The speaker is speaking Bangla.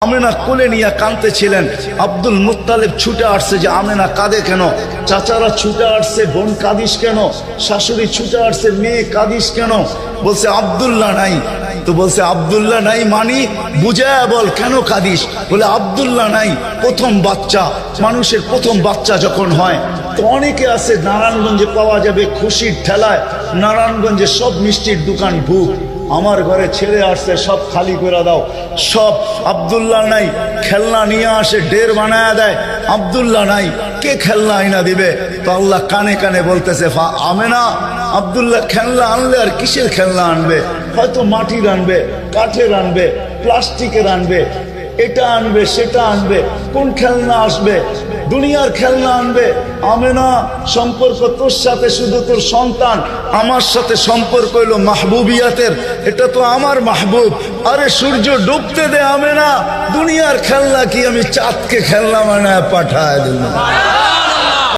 আমেনা কোলে নিয়ে কাঁদতেছিলেন। আব্দুল মুত্তালিব ছুটে আসছে যে আমেনা কাঁদে কেন, চাচারা ছুটে আসছে বোন কাঁদিস কেন, শাশুড়ি ছুটে আসছে মেয়ে কাঁদিস কেন। বলছে আব্দুল্লাহ নাই। তো বলছে আব্দুল্লাহ নাই মানি বুঝায় বল কেন কাঁদিস। বলে আব্দুল্লাহ নাই, প্রথম বাচ্চা, মানুষের প্রথম বাচ্চা যখন হয় তো অনেকে আছে নারায়ণগঞ্জে পাওয়া যাবে খুশির ঠেলায়, নারায়ণগঞ্জে সব মিষ্টির দোকান ভুক, আমার ঘরে ছেলে আসছে সব খালি করে দাও, সব আব্দুল্লাহ নাই, খেলনা নিয়ে আসে ঢের বানায় দেয়, আব্দুল্লাহ নাই, কে খেলনা আইনা দিবে। তো আল্লাহ কানে কানে বলতেছে আমেনা, আব্দুল্লাহ খেলনা আনলে আর কিসের খেলনা আনবে, হয়তো মাটির আনবে, কাঠের আনবে, প্লাস্টিকের আনবে, এটা আনবে সেটা আনবে, কোন খেলনা আসবে, দুনিয়ার খেলনা আনবে। আমেনা সম্পর্ক তোর সাথে শুধু তোর সন্তান, আমার সাথে সম্পর্ক হইল মাহবুবিয়াতের, এটা তো আমার মাহবুব। আরে সূর্য ডুবতে দে আমেনা, দুনিয়ার খেলনা কি আমি চাঁদকে খেলনা বানায় পাঠায় দিলাম।